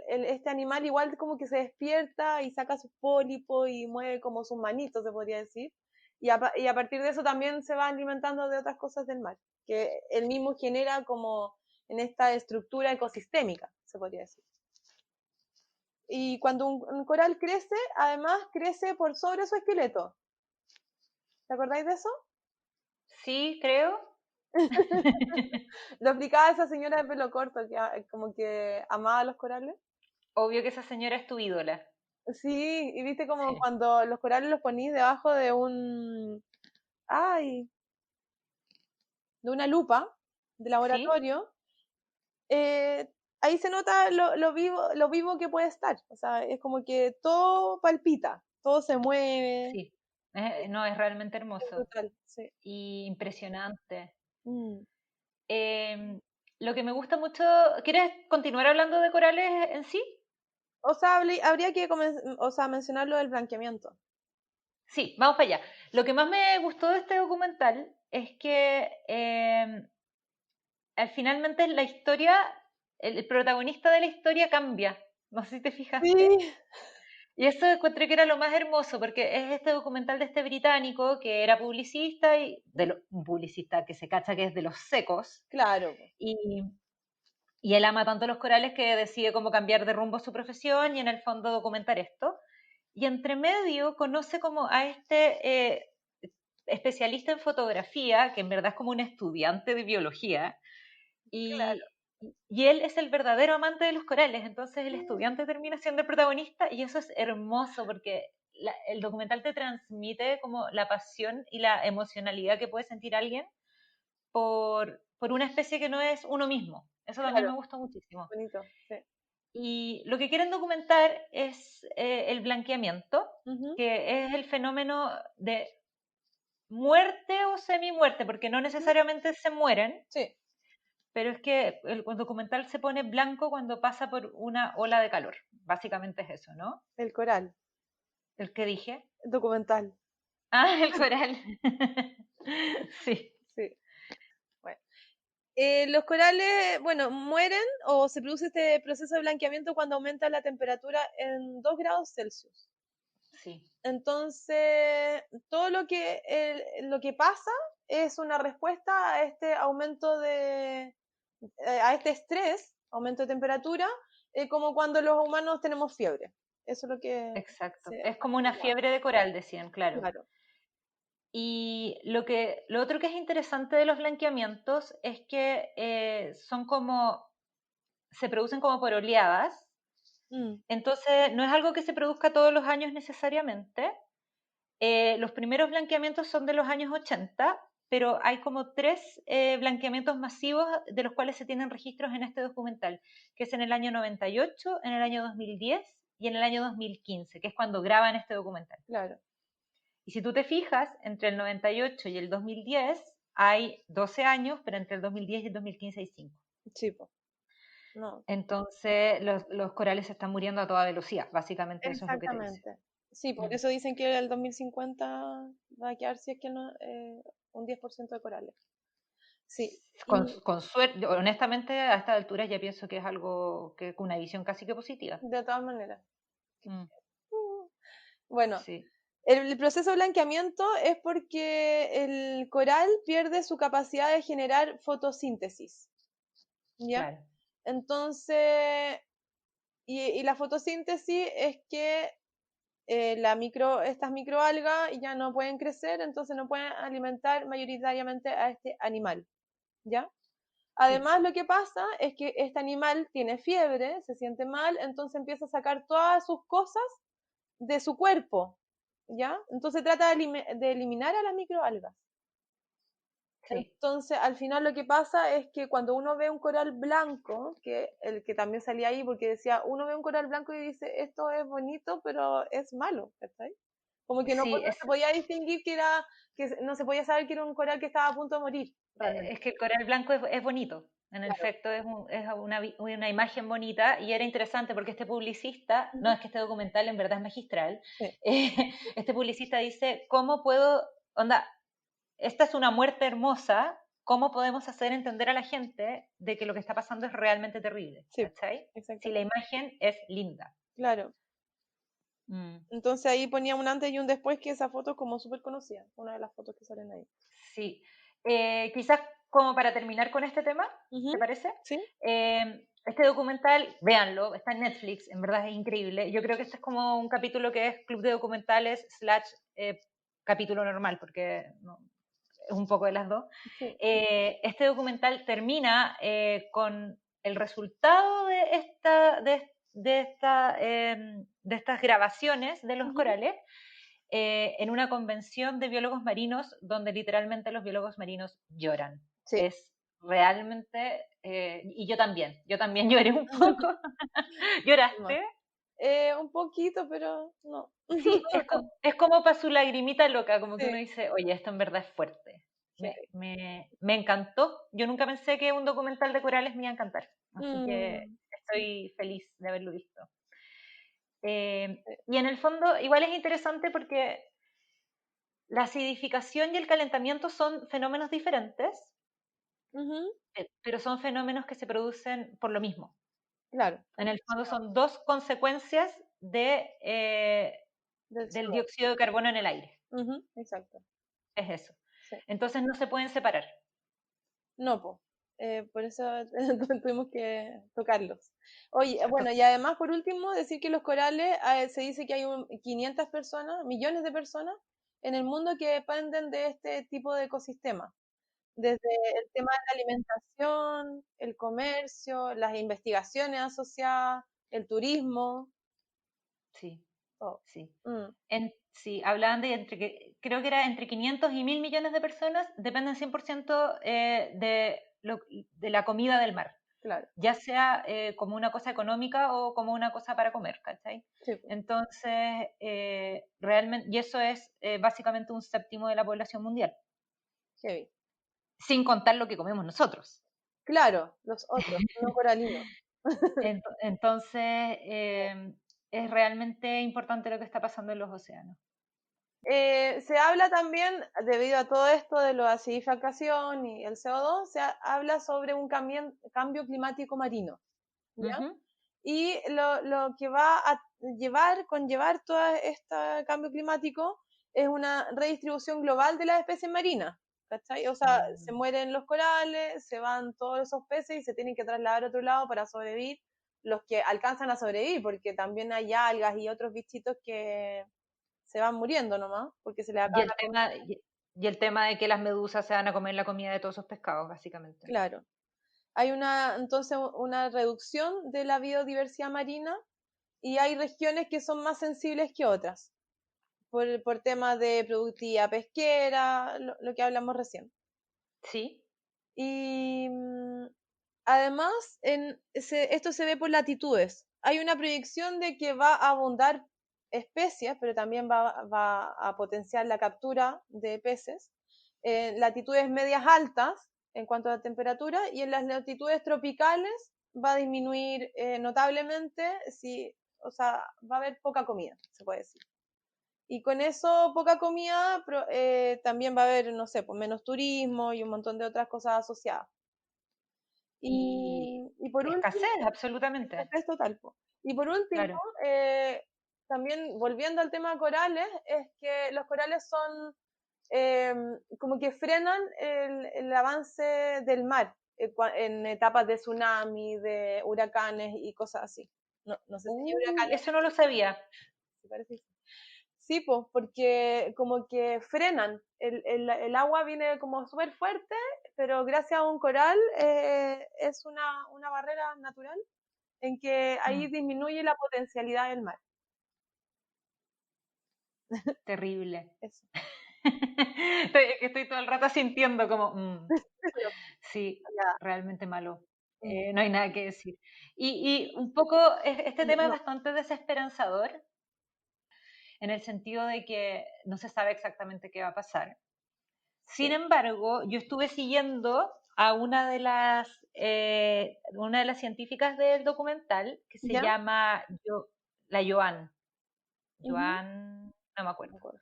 este animal igual como que se despierta y saca sus pólipos y mueve como sus manitos, se podría decir. Y a partir de eso también se va alimentando de otras cosas del mar, que él mismo genera como en esta estructura ecosistémica, se podría decir. Y cuando un coral crece, además crece por sobre su esqueleto. ¿Te acordáis de eso? Sí, creo. Lo explicaba esa señora de pelo corto que como que amaba los corales. Obvio que esa señora es tu ídola. Sí, y viste como Sí. cuando los corales los ponís debajo ay, de una lupa de ¿Sí? laboratorio, eh, ahí se nota lo vivo que puede estar. O sea, es como que todo palpita, todo se mueve, Sí. No, es realmente es hermoso brutal, sí. y impresionante. Mm. Em, lo que me gusta mucho, ¿quieres continuar hablando de corales en sí? O sea, habría que o sea, mencionar lo del blanqueamiento. Sí, vamos para allá. Lo que más me gustó de este documental es que finalmente la historia, el protagonista de la historia cambia. No sé si te fijaste. Sí, Y eso encontré que era lo más hermoso, porque es este documental de este británico que era publicista, un publicista que se cacha que es de los secos, claro. y, y él ama tanto los corales que decide cómo cambiar de rumbo su profesión y en el fondo documentar esto. Y entre medio conoce como a este especialista en fotografía, que en verdad es como un estudiante de biología, y, y él es el verdadero amante de los corales, entonces el estudiante termina siendo el protagonista y eso es hermoso porque el documental te transmite como la pasión y la emocionalidad que puede sentir alguien por una especie que no es uno mismo. Eso también Claro, me gustó muchísimo. bonito, sí. Y lo que quieren documentar es el blanqueamiento, Ujú, que es el fenómeno de muerte o semi-muerte, porque no ujú, necesariamente se mueren, sí, pero es que el documental se pone blanco cuando pasa por una ola de calor. Básicamente es eso, ¿no? el coral, ¿El que dije? el documental, Ah, el coral. Sí, sí. Bueno. Los corales, bueno, mueren o se produce este proceso de blanqueamiento cuando aumenta la temperatura en 2 grados Celsius. sí, Entonces, todo lo que pasa es una respuesta a este aumento a este estrés, aumento de temperatura, como cuando los humanos tenemos fiebre. Eso es lo que exacto. se Es como una fiebre de coral, decían, claro. claro. Y lo otro que es interesante de los blanqueamientos es que se producen como por oleadas. Mm, Entonces, no es algo que se produzca todos los años necesariamente. Los primeros blanqueamientos son de los años 80, pero hay como tres blanqueamientos masivos de los cuales se tienen registros en este documental, que es en el año 98, en el año 2010 y en el año 2015, que es cuando graban este documental. claro. Y si tú te fijas, entre el 98 y el 2010 hay 12 años, pero entre el 2010 y el 2015 hay 5. Sí, po. No. Entonces los corales se están muriendo a toda velocidad, básicamente eso es lo que te dice. Exactamente. Sí, por Mm. eso dicen que el 2050 va a quedar, si es que no, un 10% de corales. Sí, y Con suerte, honestamente, a esta altura ya pienso que es algo que con una visión casi que positiva. de todas maneras. Mm, Mm, Bueno, sí, el proceso de blanqueamiento es porque el coral pierde su capacidad de generar fotosíntesis, ¿ya? claro. Entonces, y la fotosíntesis es que estas microalgas ya no pueden crecer, entonces no pueden alimentar mayoritariamente a este animal, ¿ya? Sí, Además, lo que pasa es que este animal tiene fiebre, se siente mal, entonces empieza a sacar todas sus cosas de su cuerpo, ¿ya? Entonces trata de eliminar a las microalgas. sí. Entonces, al final lo que pasa es que cuando uno ve un coral blanco, que el que también salía ahí, porque decía, uno ve un coral blanco y dice, esto es bonito, pero es malo, ¿cachai? Como que Sí, no se podía distinguir que no se podía saber que era un coral que estaba a punto de morir, realmente. es que el coral blanco es bonito. En Claro. efecto, es una imagen bonita y era interesante porque este publicista, no Ujú. es que este documental en verdad es magistral, Sí, este publicista dice, ¿cómo puedo, onda, esta es una muerte hermosa, ¿cómo podemos hacer entender a la gente de que lo que está pasando es realmente terrible? sí, ¿Cachai? Si la exactamente. imagen es linda. Claro. Mm, Entonces ahí ponía un antes y un después, que esa foto es como súper conocida, una de las fotos que salen ahí. sí. Quizás como para terminar con este tema, ¿te Ujú. parece? Sí, Este documental, véanlo, está en Netflix, en verdad es increíble. Yo creo que este es como un capítulo que es club de documentales slash capítulo normal, porque no, es un poco de las dos. sí. Este documental termina con el resultado de estas grabaciones de los Ujú. corales en una convención de biólogos marinos donde literalmente los biólogos marinos lloran. Sí. Es realmente, y yo también lloré un poco. No. ¿Lloraste? Un poquito, pero no. Sí, es como para su lagrimita loca, como que Sí, uno dice, oye, esto en verdad es fuerte. heavy. Me encantó. Yo nunca pensé que un documental de corales me iba a encantar. Así que Mm, estoy feliz de haberlo visto. sí. Y en el fondo, igual es interesante porque la acidificación y el calentamiento son fenómenos diferentes, Ujú. pero son fenómenos que se producen por lo mismo. Claro, En el fondo son dos consecuencias del del CO2. dióxido de carbono en el aire. Ujú, exacto. Es eso. Sí. Entonces no se pueden separar. No, po. Por eso tuvimos que tocarlos. Oye, Exacto. bueno, y además, por último, decir que los corales, se dice que hay 500 personas, millones de personas en el mundo que dependen de este tipo de ecosistema. Desde el tema de la alimentación, el comercio, las investigaciones asociadas, el turismo, Sí. Oh. Sí. Mm, Sí, hablaban creo que era entre 500 y 1000 millones de personas dependen 100% de la comida del mar, claro. ya sea como una cosa económica o como una cosa para comer, ¿cachai? Sí, pues. Entonces, realmente, y eso es básicamente un séptimo de la población mundial, Heavy. sin contar lo que comemos nosotros. Claro, los otros, no coralinos. Entonces, es realmente importante lo que está pasando en los océanos. Se habla también, debido a todo esto de la acidificación y el CO2, habla sobre un cambio climático marino, ¿ya? Ujú. Y lo que va a conllevar todo este cambio climático es una redistribución global de las especies marinas, ¿cachai? O sea, se Mm. mueren los corales, se van todos esos peces y se tienen que trasladar a otro lado para sobrevivir los que alcanzan a sobrevivir, porque también hay algas y otros bichitos que se van muriendo nomás, porque se les Y acaba el la tema, y el tema de que las medusas se van a comer la comida de todos esos pescados, básicamente. Claro. Hay entonces una reducción de la biodiversidad marina y hay regiones que son más sensibles que otras, por temas de productividad pesquera, lo que hablamos recién. Sí. Y además, esto se ve por latitudes. Hay una proyección de que va a abundar especies, pero también va a potenciar la captura de peces en latitudes medias altas en cuanto a la temperatura, y en las latitudes tropicales va a disminuir notablemente, o sea, va a haber poca comida, se puede decir. Y con eso, poca comida, también va a haber, no sé, pues menos turismo y un montón de otras cosas asociadas. Y Y por último, escasez, absolutamente. es total, po. Y por último, Claro. también volviendo al tema corales, es que los corales son como que frenan el avance del mar en etapas de tsunami, de huracanes y cosas así. No sé si huracanes, Eso no lo sabía. se parece. Sí, pues, porque como que frenan. El agua viene como súper fuerte, pero gracias a un coral es una barrera natural en que ahí Mm, disminuye la potencialidad del mar. terrible. Eso. Estoy todo el rato sintiendo como, Pero, sí, ya, realmente malo. mm, No hay nada que decir. Y un poco, este tema es no, bastante desesperanzador, en el sentido de que no se sabe exactamente qué va a pasar. Sin sí. embargo, yo estuve siguiendo a una de las científicas del documental que se ¿Ya? llama la Ujú, no me no me acuerdo, acuerdo.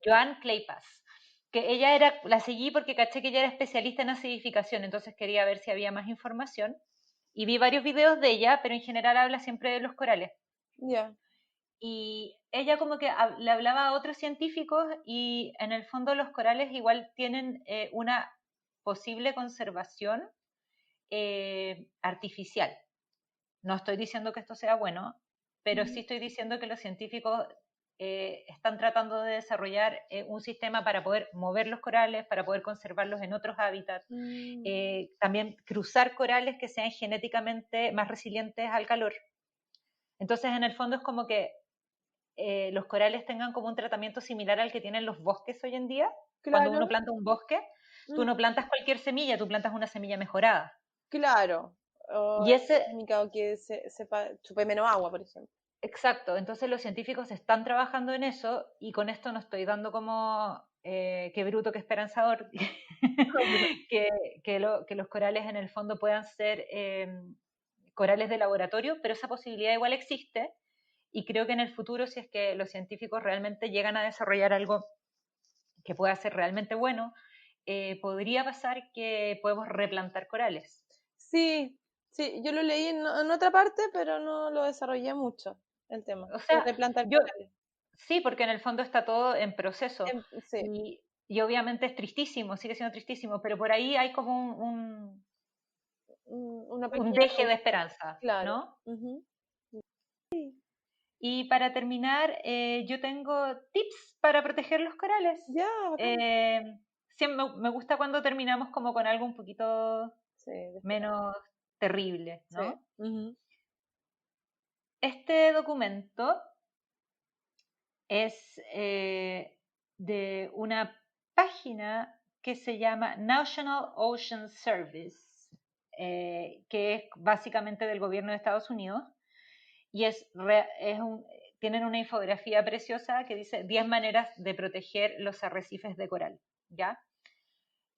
Joan Claypas, que la seguí porque caché que ella era especialista en acidificación, entonces quería ver si había más información y vi varios videos de ella, pero en general habla siempre de los corales. Ya. Y ella como que le hablaba a otros científicos y en el fondo los corales igual tienen una posible conservación artificial. No estoy diciendo que esto sea bueno, pero Ujú. sí estoy diciendo que los científicos están tratando de desarrollar un sistema para poder mover los corales, para poder conservarlos en otros hábitats, Mm, también cruzar corales que sean genéticamente más resilientes al calor. Entonces, en el fondo es como que los corales tengan como un tratamiento similar al que tienen los bosques hoy en día. Cuando uno claro. planta un bosque, tú Mm, no plantas cualquier semilla, tú plantas una semilla mejorada. claro. O Y ese, técnica o que chupe menos agua, por ejemplo. exacto, entonces los científicos están trabajando en eso y con esto no estoy dando como, qué bruto, qué esperanzador, que, que los corales en el fondo puedan ser corales de laboratorio, pero esa posibilidad igual existe y creo que en el futuro, si es que los científicos realmente llegan a desarrollar algo que pueda ser realmente bueno, podría pasar que podemos replantar corales. Sí, sí, yo lo leí en otra parte, pero no lo desarrollé mucho, el tema O de sea, replantar yo corales. sí, porque en el fondo está todo en proceso Sí, y obviamente es tristísimo, sigue siendo tristísimo, pero por ahí hay como una un pequeña deje luz, de esperanza, claro. ¿no? Ujú. Y para terminar, yo tengo tips para proteger los corales. Ya, bacán. Eh, Siempre me gusta cuando terminamos como con algo un poquito Sí, de esperanza. menos terrible, Sí. ¿no? Ujú. Este documento es de una página que se llama National Ocean Service, que es básicamente del gobierno de Estados Unidos, y tienen una infografía preciosa que dice 10 maneras de proteger los arrecifes de coral, ¿ya?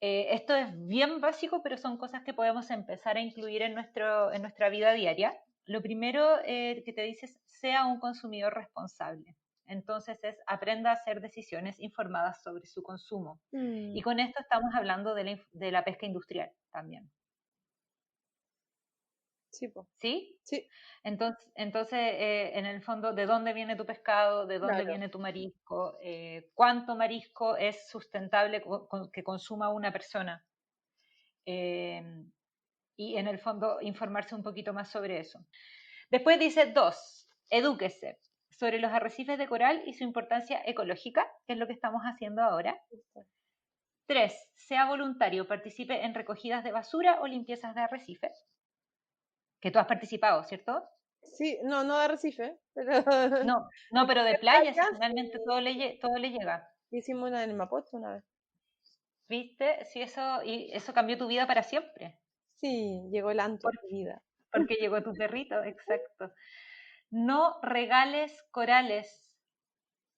Esto es bien básico, pero son cosas que podemos empezar a incluir en nuestra vida diaria. Lo primero que te dice es, sea un consumidor responsable. Entonces aprenda a hacer decisiones informadas sobre su consumo. Y con esto estamos hablando de la pesca industrial también. Sí, po. ¿Sí? Sí. Entonces en el fondo, ¿de dónde viene tu pescado? ¿De dónde viene tu marisco? ¿Cuánto marisco es sustentable que consuma una persona? Y en el fondo informarse un poquito más sobre eso. Después dice 2, edúquese sobre los arrecifes de coral y su importancia ecológica, que es lo que estamos haciendo ahora. 3, sea voluntario, participe en recogidas de basura o limpiezas de arrecifes, que tú has participado, ¿cierto? Sí, no de arrecife, pero... No, pero de playa, si finalmente sí. todo le llega. Hicimos una en el Mapocho una vez. ¿Viste? Sí, eso cambió tu vida para siempre. Sí, llegó el Anto a tu vida. Porque llegó tu perrito, exacto. No regales corales.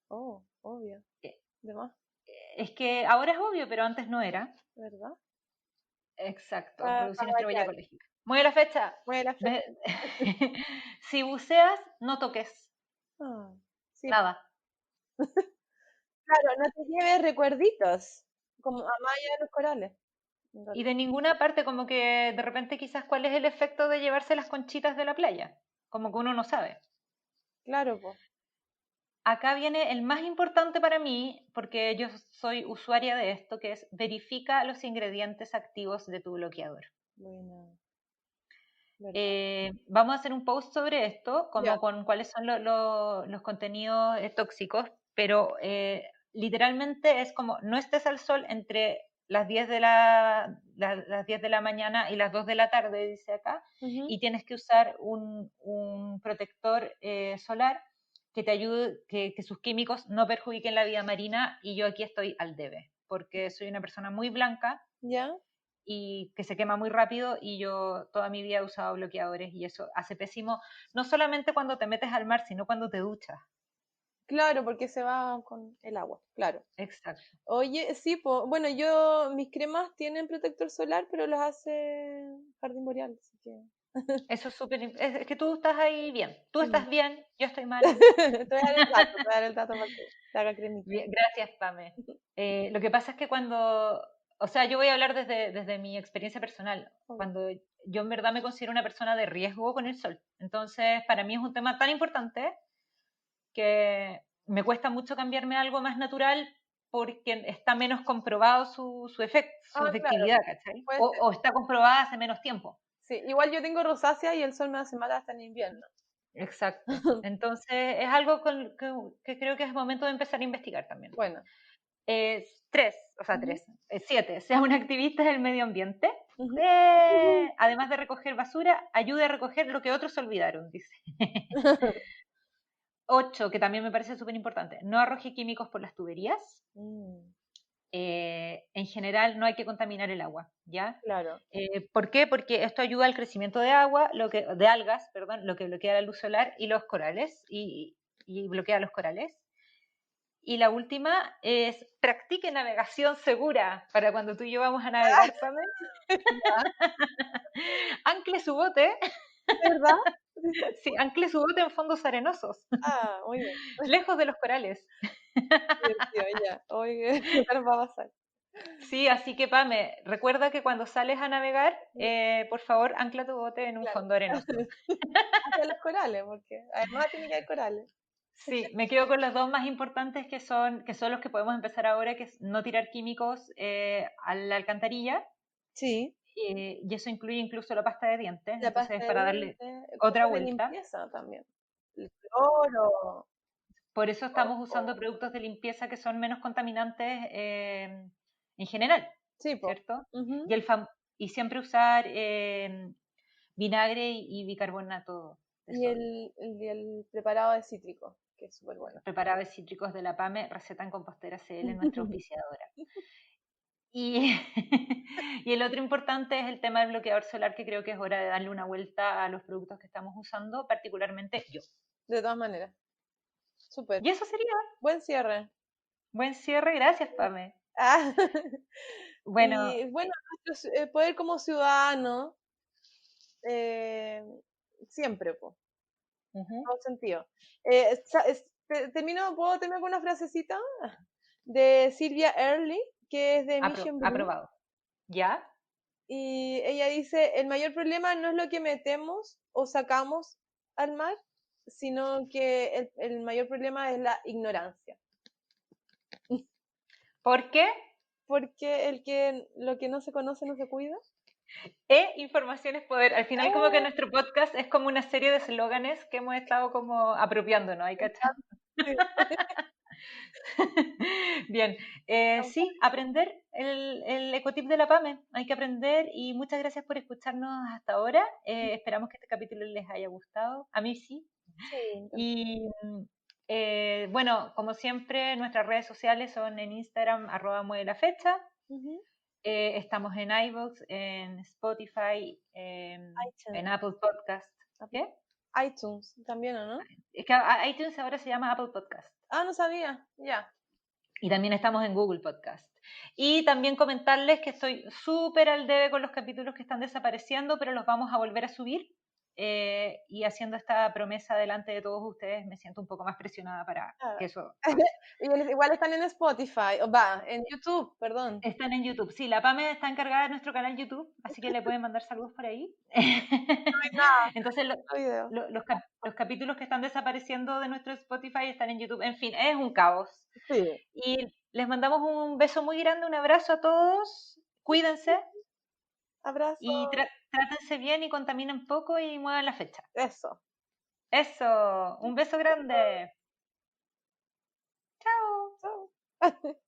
Oh, obvio. ¿De más? Es que ahora es obvio, pero antes no era. ¿Verdad? Exacto, Para producir nuestra huella variar. ecológica. Mueve la fecha. Mueve la fecha. Si buceas, no toques. Ah, sí. Nada. Claro, no te lleves recuerditos, como a Maya de los corales. Y de ninguna parte, como que de repente quizás cuál es el efecto de llevarse las conchitas de la playa. Como que uno no sabe. Claro, pues. Acá viene el más importante para mí, porque yo soy usuaria de esto, que es verifica los ingredientes activos de tu bloqueador. Bueno. Vamos a hacer un post sobre esto, como Ya. con cuáles son los contenidos tóxicos, pero literalmente es como no estés al sol entre las 10 las 10 de la mañana y las 2 de la tarde, dice acá, y tienes que usar un protector solar que te ayude, que sus químicos no perjudiquen la vida marina, y yo aquí estoy al debe, porque soy una persona muy blanca. ¿Ya? Y que se quema muy rápido, y yo toda mi vida he usado bloqueadores y eso hace pésimo, no solamente cuando te metes al mar, sino cuando te duchas. Claro, porque se va con el agua, claro. Exacto. Oye, sí, bueno, mis cremas tienen protector solar, pero las hace Jardín Boreal, así que... Eso es súper, es que tú estás ahí bien, tú estás bien, yo estoy mal. Te voy a dar el dato, te voy a dar el dato para que te haga cremita. Bien, gracias, Pame. Lo que pasa es que o sea, yo voy a hablar desde mi experiencia personal, cuando yo en verdad me considero una persona de riesgo con el sol. Entonces, para mí es un tema tan importante que me cuesta mucho cambiarme a algo más natural, porque está menos comprobado su Claro, efectividad, ¿cachai? puede ser. O está comprobada hace menos tiempo. Sí, igual yo tengo rosácea y el sol me hace mal hasta en invierno. Exacto. Entonces, es algo que creo que es momento de empezar a investigar también. Bueno. 7, sea un activista del medio ambiente. Además de recoger basura, ayude a recoger lo que otros olvidaron, dice. 8, que también me parece súper importante, no arroje químicos por las tuberías. En general no hay que contaminar el agua, ¿ya? Claro. ¿Por qué? Porque esto ayuda al crecimiento de algas, perdón, lo que bloquea la luz solar y los corales, y bloquea los corales. Y la última es practique navegación segura para cuando tú y yo vamos a navegar, Pame. Ancle su bote. ¿Verdad? Sí, ancle su bote en fondos arenosos, Ah, muy bien. lejos de los corales. Divertido, ya. Oye, ¿qué nos va a pasar? Sí, así que Pame, recuerda que cuando sales a navegar, por favor, ancla tu bote en un Claro. fondo arenoso. Hacia los corales, porque además tiene que haber corales. Sí, me quedo con los dos más importantes, que son los que podemos empezar ahora, que es no tirar químicos a la alcantarilla. Sí. Y eso incluye incluso la pasta de dientes, La entonces pasta de para darle dientes, otra cosas de vuelta. limpieza también. El cloro. Por eso estamos usando productos de limpieza que son menos contaminantes en general, Sí, po. ¿cierto? Y siempre usar vinagre y bicarbonato de Y sodio. el preparado de cítrico. que es súper bueno. Preparados cítricos de la PAME, receta en Compostera CL, nuestra auspiciadora. Y, y el otro importante es el tema del bloqueador solar, que creo que es hora de darle una vuelta a los productos que estamos usando, particularmente yo. De todas maneras. Súper. Y eso sería. Buen cierre. Buen cierre, gracias, Pame. Ah, Bueno, y bueno, nuestro poder como ciudadano, siempre, pues, en todo sentido. ¿Puedo terminar con una frasecita de Sylvia Early, que es de Mission Blue? aprobado. ¿Ya? Y ella dice, el mayor problema no es lo que metemos o sacamos al mar, sino que el mayor problema es la ignorancia. ¿Por qué? Porque lo que no se conoce no se cuida. Información es poder. Al final, como que nuestro podcast es como una serie de eslóganes que hemos estado como apropiándonos, ¿hay cachado? Sí. Bien, sí, aprender el ecotip de la PAME, hay que aprender y muchas gracias por escucharnos hasta ahora. Esperamos que este capítulo les haya gustado, a mí sí. Sí, Y bueno, como siempre, nuestras redes sociales son en Instagram, @muevelafecha. uh-huh. Estamos en iVoox, en Spotify, en Apple Podcast. ¿Qué? iTunes también, ¿o no? Es que iTunes ahora se llama Apple Podcast. Ah, no sabía, ya. Y también estamos en Google Podcast. Y también comentarles que estoy súper al debe con los capítulos que están desapareciendo, pero los vamos a volver a subir. Y haciendo esta promesa delante de todos ustedes, me siento un poco más presionada para que eso pase. Igual están en Spotify, en YouTube, perdón. Están en YouTube. Sí, la Pame está encargada de nuestro canal YouTube, así que le pueden mandar saludos por ahí. No hay nada, Entonces, no video. los capítulos que están desapareciendo de nuestro Spotify están en YouTube. En fin, es un caos. Sí. Y les mandamos un beso muy grande, un abrazo a todos. Cuídense Abrazo. y trátense bien y contaminen poco y muevan la fecha. Eso. Eso, un beso grande. Chao. Chao.